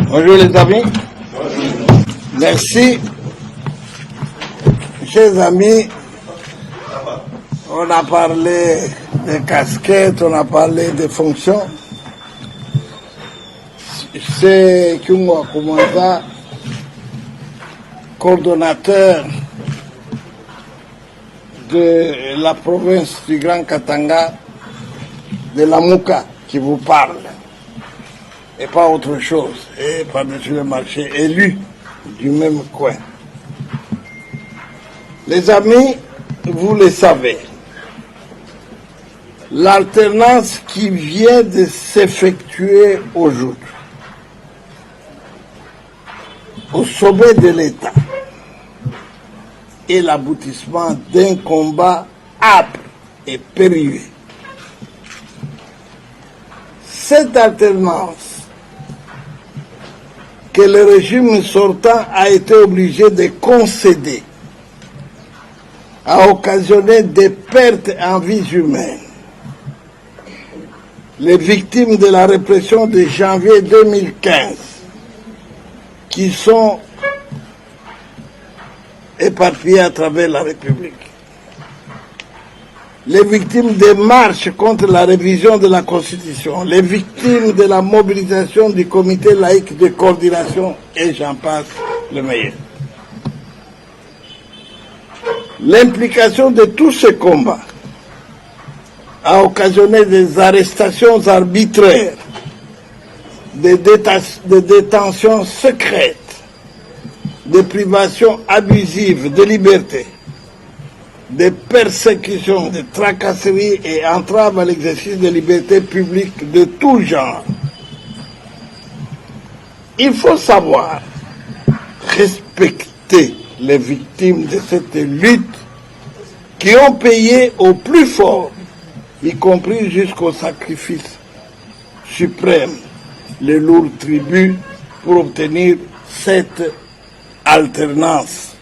Bonjour les amis. Merci. Chers amis, on a parlé des casquettes, on a parlé des fonctions. C'est Kyungo Akumanda, coordonnateur de la province du Grand Katanga, de la Mouka, qui vous parle. Et pas autre chose, et par-dessus le marché, élu du même coin. Les amis, vous le savez, l'alternance qui vient de s'effectuer aujourd'hui, au sommet de l'État, est l'aboutissement d'un combat âpre et périlleux. Cette alternance que le régime sortant a été obligé de concéder a occasionné des pertes en vies humaines. Les victimes de la répression de janvier 2015 qui sont éparpillées à travers la République. Les victimes des marches contre la révision de la Constitution, les victimes de la mobilisation du comité laïque de coordination, et j'en passe le meilleur. L'implication de tous ces combats a occasionné des arrestations arbitraires, des détentions secrètes, des privations abusives de liberté, des persécutions, des tracasseries et entraves à l'exercice de libertés publiques de tout genre. Il faut savoir respecter les victimes de cette lutte qui ont payé au plus fort, y compris jusqu'au sacrifice suprême, le lourd tribut pour obtenir cette alternance.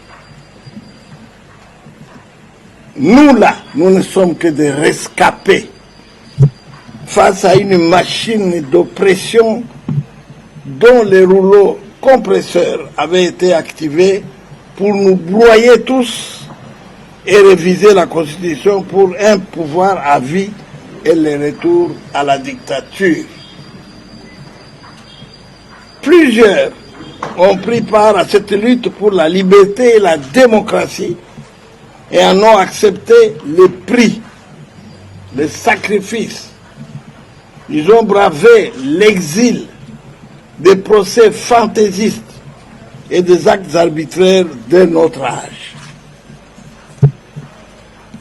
Nous là, nous ne sommes que des rescapés face à une machine d'oppression dont les rouleaux compresseurs avaient été activés pour nous broyer tous et réviser la Constitution pour un pouvoir à vie et le retour à la dictature. Plusieurs ont pris part à cette lutte pour la liberté et la démocratie et en ont accepté le prix, le sacrifice. Ils ont bravé l'exil, des procès fantaisistes et des actes arbitraires de notre âge.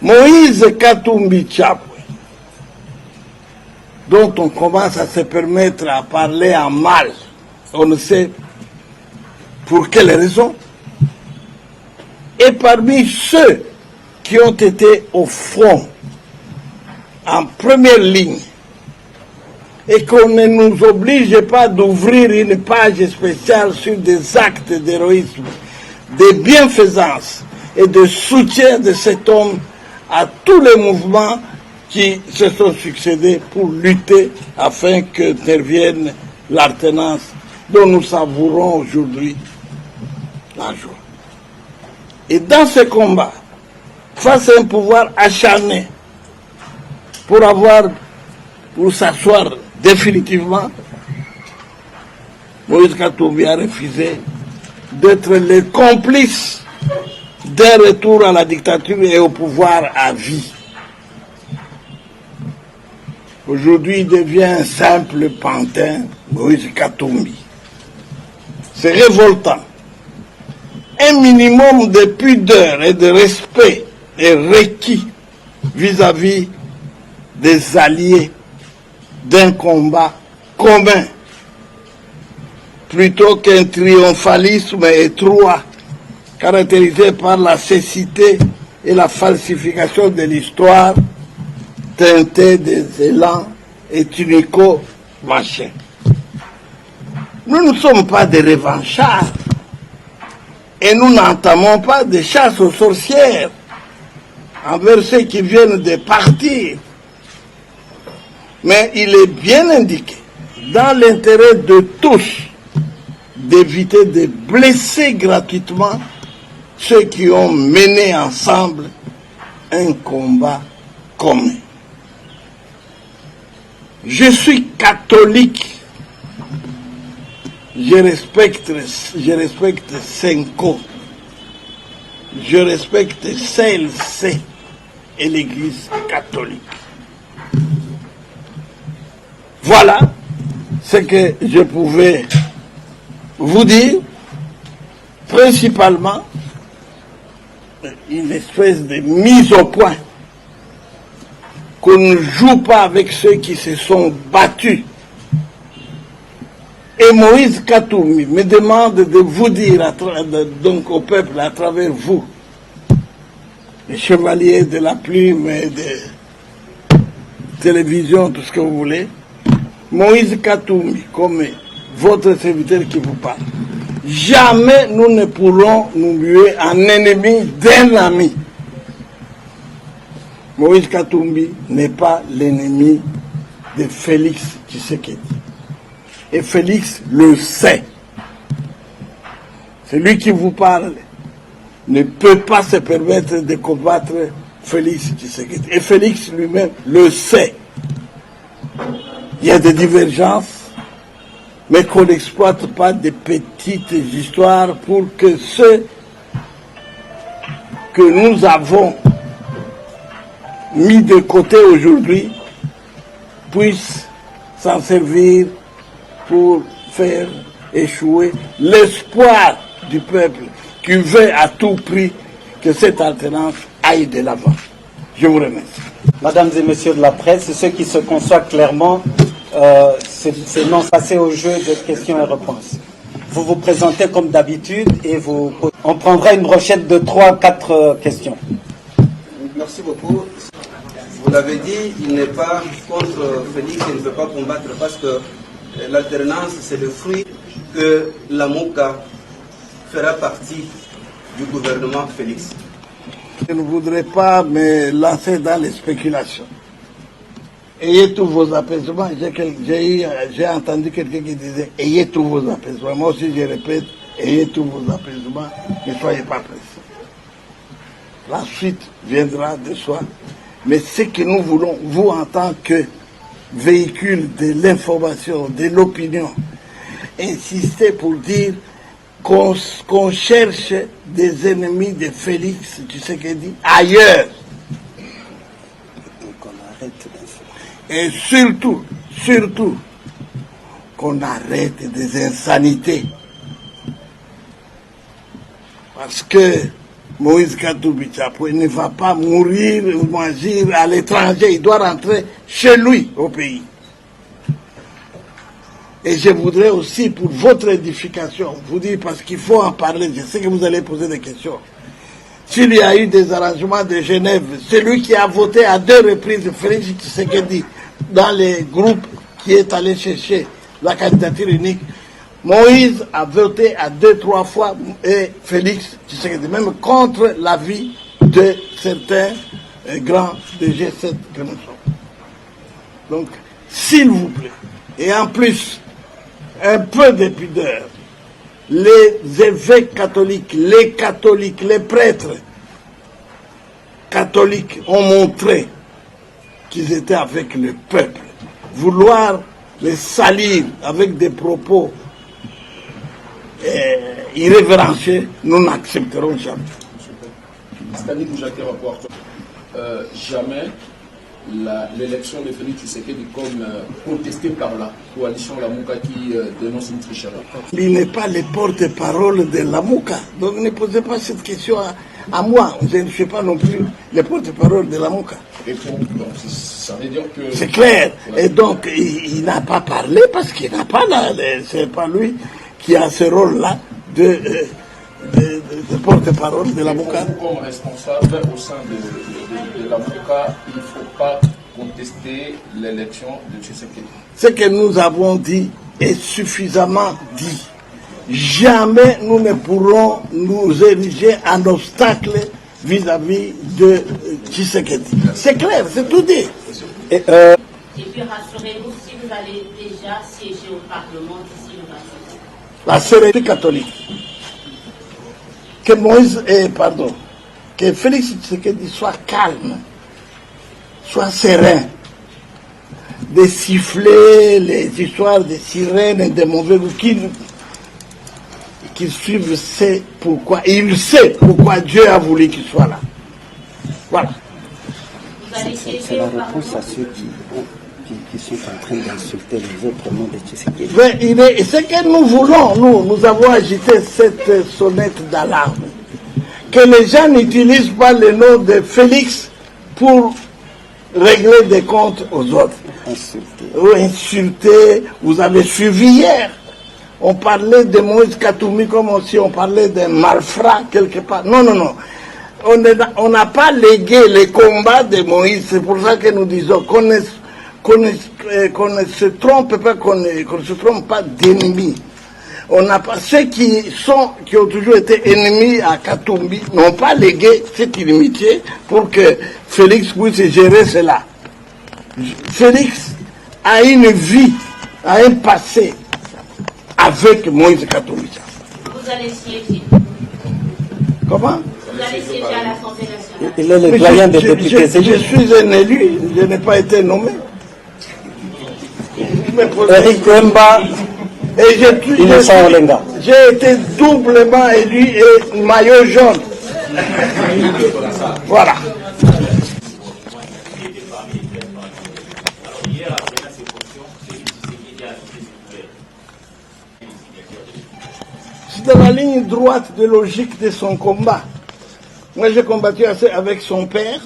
Moïse Katumbi Chapwe, dont on commence à se permettre à parler en mal, on ne sait pour quelle raison, et parmi ceux qui ont été au front, en première ligne, et qu'on ne nous oblige pas d'ouvrir une page spéciale sur des actes d'héroïsme, de bienfaisance et de soutien de cet homme à tous les mouvements qui se sont succédés pour lutter afin que intervienne l'alternance dont nous savourons aujourd'hui la joie. Et dans ce combat, face à un pouvoir acharné pour s'asseoir définitivement, Moïse Katumbi a refusé d'être le complice d'un retour à la dictature et au pouvoir à vie. Aujourd'hui, il devient un simple pantin, Moïse Katumbi. C'est révoltant. Un minimum de pudeur et de respect est requis vis-à-vis des alliés d'un combat commun, plutôt qu'un triomphalisme étroit caractérisé par la cécité et la falsification de l'histoire, teintée des élans ethnico-machins. Nous ne sommes pas des revanchards et nous n'entamons pas de chasse aux sorcières envers ceux qui viennent de partir. Mais il est bien indiqué, dans l'intérêt de tous, d'éviter de blesser gratuitement ceux qui ont mené ensemble un combat commun. Je suis catholique, je respecte Senko, je respecte CLC et l'Église catholique. Voilà ce que je pouvais vous dire, principalement une espèce de mise au point, qu'on ne joue pas avec ceux qui se sont battus. Et Moïse Katoumi me demande de vous dire, donc au peuple, à travers vous, les chevaliers de la plume et de télévision, tout ce que vous voulez, Moïse Katoumi, comme votre serviteur qui vous parle, jamais nous ne pourrons nous muer en ennemi d'un ami. Moïse Katoumi n'est pas l'ennemi de Félix Tshisekedi. Et Félix le sait. Celui qui vous parle ne peut pas se permettre de combattre Félix Tshisekedi. Et Félix lui-même le sait. Il y a des divergences, mais qu'on n'exploite pas des petites histoires pour que ceux que nous avons mis de côté aujourd'hui puissent s'en servir pour faire échouer l'espoir du peuple qui veut à tout prix que cette alternance aille de l'avant. Je vous remercie. Mesdames et messieurs de la presse, ceux qui se conçoivent clairement, c'est non passer au jeu de questions et réponses. Vous vous présentez comme d'habitude et on prendra une brochette de 3-4 questions. Merci beaucoup. Vous l'avez dit, il n'est pas contre Félix, il ne peut pas combattre parce que l'alternance, c'est le fruit que la MOUCA fera partie du gouvernement Félix. Je ne voudrais pas me lancer dans les spéculations. Ayez tous vos apaisements. J'ai entendu quelqu'un qui disait « Ayez tous vos apaisements ». Moi aussi je répète « Ayez tous vos apaisements, ne soyez pas pressés ». La suite viendra de soi. Mais ce que nous voulons, vous en tant que véhicule de l'information, de l'opinion, insister pour dire qu'on cherche des ennemis de Félix Tshisekedi ailleurs. Et surtout, qu'on arrête des insanités. Parce que Moïse Katumbi Tchapoué ne va pas mourir ou agir à l'étranger, il doit rentrer chez lui au pays. Et je voudrais aussi, pour votre édification, vous dire, parce qu'il faut en parler, je sais que vous allez poser des questions. S'il y a eu des arrangements de Genève, celui qui a voté à 2 reprises, Félix Tshisekedi, dans les groupes qui est allé chercher la candidature unique, Moïse a voté à 2-3 fois et Félix Tshisekedi, même contre l'avis de certains grands de G7 que nous sommes. Donc, s'il vous plaît, et en plus, un peu de pudeur, les évêques catholiques, les prêtres catholiques ont montré qu'ils étaient avec le peuple. Vouloir les salir avec des propos irrévérencieux, nous n'accepterons jamais. Stanley Moujaké rapporte jamais l'élection de Félix Tshisekedi comme contestée par la coalition Lamouka qui dénonce une tricherie. Il n'est pas le porte-parole de Lamouka, donc ne posez pas cette question à moi. Je ne suis pas non plus le porte-parole de Lamouka. Ça veut dire que... C'est clair. Et donc, il n'a pas parlé parce qu'il n'a pas là. C'est pas lui qui a ce rôle-là de porte-parole de Lamouka. Comme responsable au sein de Lamouka, il ne faut pas contester l'élection de Tshisekedi. Ce que nous avons dit est suffisamment dit. Jamais nous ne pourrons nous ériger en obstacle vis-à-vis de Tshisekedi. C'est clair, c'est tout dit. Et puis rassurez-vous, si vous allez déjà siéger au Parlement d'ici le 27. La sérénité catholique. Que Félix Tshisekedi soit calme, soit serein, de siffler les histoires des sirènes et des mauvais goûts qu'il suive, sait pourquoi. Il sait pourquoi Dieu a voulu qu'il soit là. Voilà. C'est la réponse à ceux qui sont en train d'insulter les autres noms de Tshisekedi. Ce que nous voulons, nous avons agité cette sonnette d'alarme. Que les gens n'utilisent pas le nom de Félix pour régler des comptes aux autres. Insulter. Vous avez suivi hier. On parlait de Moïse Katumbi comme si on parlait d'un malfrat quelque part. Non. On n'a pas légué les combats de Moïse. C'est pour ça que nous disons qu'on ne se trompe pas, qu'on ne se trompe pas d'ennemis. On n'a pas ceux qui ont toujours été ennemis à Katumbi n'ont pas légué cette inimitié pour que Félix puisse gérer cela. Félix a une vie, a un passé avec Moïse Katumbi. Vous allez siéger. Comment? Vous allez siéger à l'Assemblée nationale. Il est le doyen des députés. Je suis un élu, je n'ai pas été nommé. Eric Wemba. Et j'ai été doublement élu et maillot jaune. Voilà. C'est dans la ligne droite de logique de son combat. Moi, j'ai combattu avec son père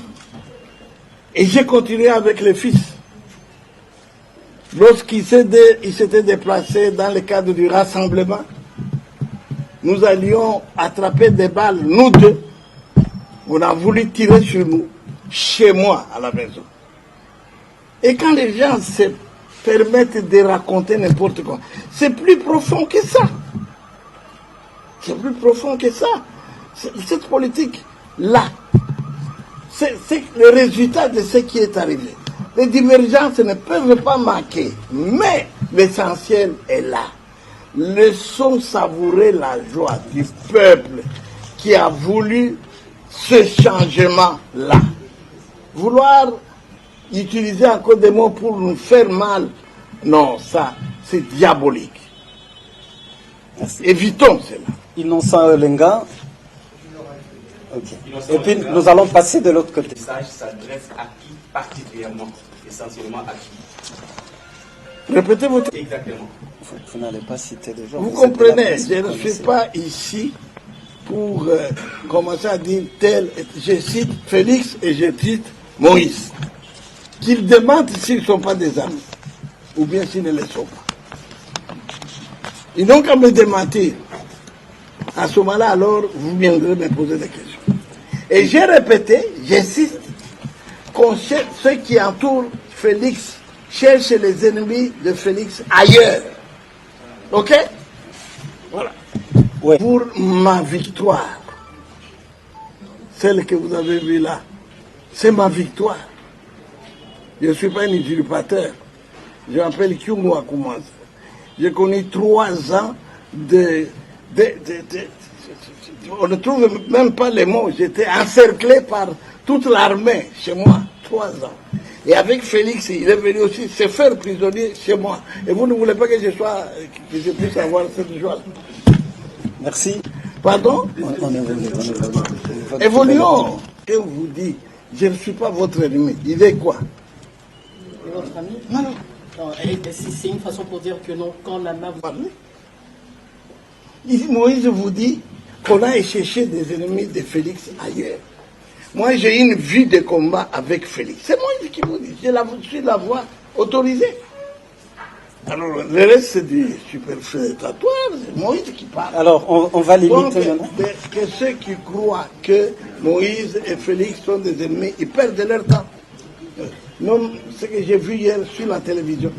et j'ai continué avec le fils. Lorsqu'il s'était déplacé dans le cadre du rassemblement, nous allions attraper des balles, nous deux. On a voulu tirer sur nous, chez moi, à la maison. Et quand les gens se permettent de raconter n'importe quoi, c'est plus profond que ça. C'est plus profond que ça. Cette politique-là, c'est le résultat de ce qui est arrivé. Les divergences ne peuvent pas manquer, mais l'essentiel est là. Laissons savourer la joie du peuple qui a voulu ce changement-là. Vouloir utiliser encore des mots pour nous faire mal, non, ça, c'est diabolique. Merci. Évitons cela. Innocent Olenga. Okay. Et puis nous allons passer de l'autre côté. Le message s'adresse à qui particulièrement, essentiellement à qui? Répétez votre... Exactement. Vous n'allez pas citer des gens. Vous comprenez, je ne suis pas ici pour commencer à dire tel. Je cite Félix et je cite Moïse. Qu'ils demandent s'ils ne sont pas des amis, ou bien s'ils ne le sont pas. Ils n'ont qu'à me démentir. À ce moment-là, alors, vous viendrez me poser des questions. Et j'ai répété, j'insiste, qu'on cherche ceux qui entourent Félix, cherchent les ennemis de Félix ailleurs. Ok? Voilà. Ouais. Pour ma victoire, celle que vous avez vue là, c'est ma victoire. Je ne suis pas un usurpateur. Je m'appelle Kyungu Akumaza. J'ai connu 3 ans on ne trouve même pas les mots. J'étais encerclé par toute l'armée chez moi, 3 ans. Et avec Félix, il est venu aussi se faire prisonnier chez moi. Et vous ne voulez pas que je puisse avoir cette joie. Merci. Pardon? On évolue. Évoluons. Et on vous dit, je ne suis pas votre ennemi. Il est quoi? Votre ami? Non. C'est une façon pour dire que non, quand la main vous parle. Moïse vous dit qu'on a cherché des ennemis de Félix ailleurs. Moi, j'ai une vie de combat avec Félix. C'est Moïse qui vous dit. Je suis la voix autorisée. Alors, le reste, c'est du superfétatoire. C'est Moïse qui parle. Alors, on va limiter donc, maintenant. Que ceux qui croient que Moïse et Félix sont des ennemis, ils perdent leur temps. Non, ce que j'ai vu hier sur la télévision.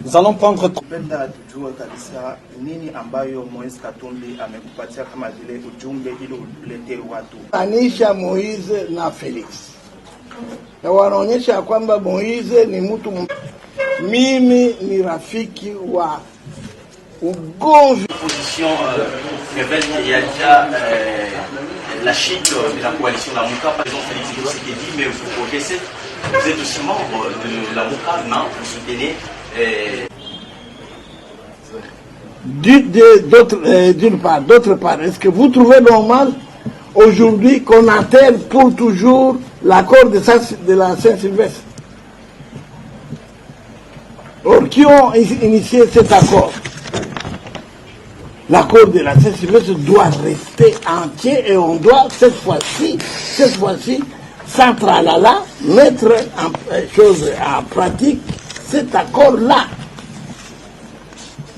Nous allons prendre... Penda tujue kabisa nini ambayo Moise Katumbi amekupatia kama vile ujumbe ili uletee watu. Anisha Moise na Felix. Na wanaonyesha kwamba Moise ni mtu mimi ni rafiki wa ugomvi. Position révèle qu'il y a déjà la chute de la coalition La Mouka, par exemple Félix Tshisekedi, mais vous progressez, vous êtes aussi membre de La Mouka, non, vous soutenez d'une part. D'autre part, est-ce que vous trouvez normal aujourd'hui qu'on enterre pour toujours l'accord de la Saint-Sylvestre? Or, qui ont initié cet accord? L'accord de la Saint-Sylvestre doit rester entier et on doit cette fois-ci, sans tralala, mettre en pratique cet accord-là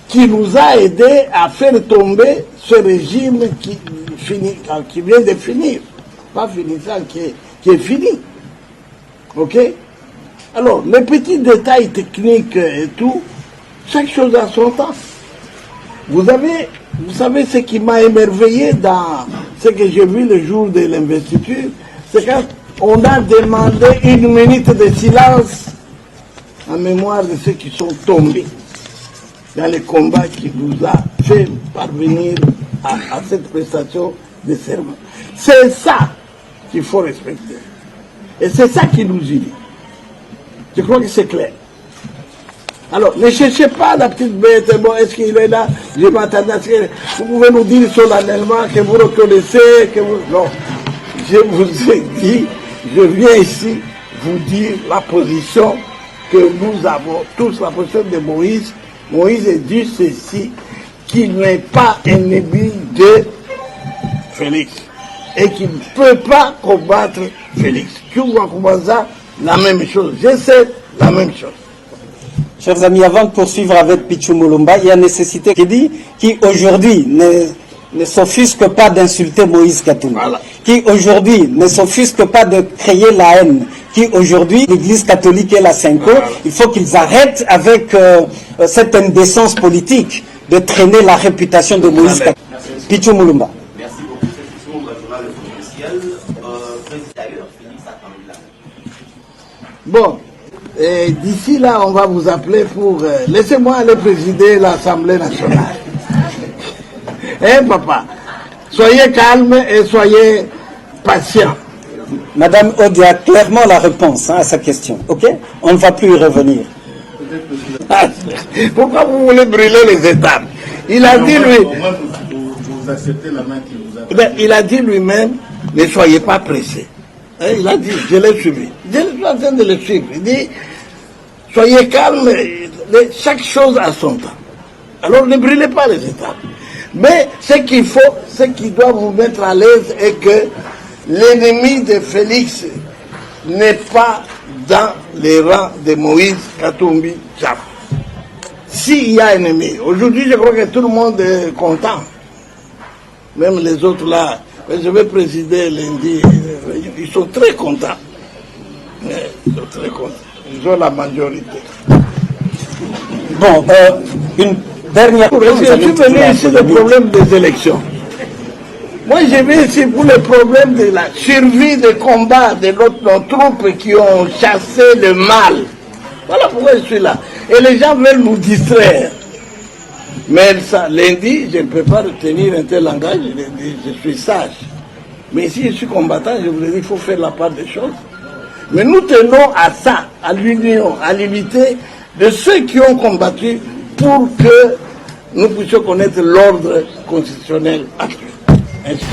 qui nous a aidé à faire tomber ce régime qui vient de finir. Pas finissant, qui est fini. Ok? Alors, les petits détails techniques et tout, chaque chose a son temps. Vous savez ce qui m'a émerveillé dans ce que j'ai vu le jour de l'investiture, c'est quand on a demandé 1 minute de silence en mémoire de ceux qui sont tombés dans les combats qui nous a fait parvenir à cette prestation de serment. C'est ça qu'il faut respecter. Et c'est ça qui nous unit. Je crois que c'est clair. Alors, ne cherchez pas la petite bête, bon, est-ce qu'il est là? Je m'attendais à ce que vous pouvez nous dire solennellement que vous reconnaissez, que vous... Non, je vous ai dit, je viens ici vous dire la position que nous avons tous, la position de Moïse. Moïse dit ceci, qu'il n'est pas ennemi de Félix et qu'il ne peut pas combattre Félix. Tu vois comment ça? La même chose. Je sais la même chose. Chers amis, avant de poursuivre avec Pichu Mulumba, il y a nécessité qui aujourd'hui ne s'offusque pas d'insulter Moïse Katumbi, voilà. Qui aujourd'hui ne s'offusque pas de créer la haine, qui aujourd'hui, l'Église catholique et la Cinco, voilà. Il faut qu'ils arrêtent avec cette indécence politique de traîner la réputation de Moïse Katumbi. Pichu Mulumba. Merci beaucoup. C'est sur le journal officiel. D'ailleurs, Félix a tendu là. Bon. Et d'ici là, on va vous appeler pour... laissez-moi aller présider l'Assemblée nationale. Hein, papa? Soyez calme et soyez patient. Madame Odi a clairement la réponse à sa question. Ok? On ne va plus y revenir. Pourquoi vous voulez brûler les étapes? Il a dit lui... Vous acceptez la main qui vous a... Ben, il a dit lui-même, ne soyez pas pressés. Il a dit, je l'ai suivi. Je suis en train de le suivre. Il dit, soyez calme, chaque chose a son temps. Alors ne brûlez pas les étapes. Mais ce qu'il faut, ce qui doit vous mettre à l'aise est que l'ennemi de Félix n'est pas dans les rangs de Moïse Katumbi Tchaf. S'il y a ennemi, aujourd'hui je crois que tout le monde est content. Même les autres là, je vais présider lundi, ils sont très contents. Ils sont très contents. Ils ont la majorité. Bon, une dernière chose. Je suis venu ici le problème des élections. Moi, je viens ici pour le problème de la survie des combats de nos troupes qui ont chassé le mal. Voilà pourquoi je suis là. Et les gens veulent nous distraire. Mais ça, lundi, je ne peux pas retenir un tel langage, je suis sage. Mais si je suis combattant, je vous ai dit qu'il faut faire la part des choses. Mais nous tenons à ça, à l'union, à l'unité de ceux qui ont combattu pour que nous puissions connaître l'ordre constitutionnel actuel. Ainsi.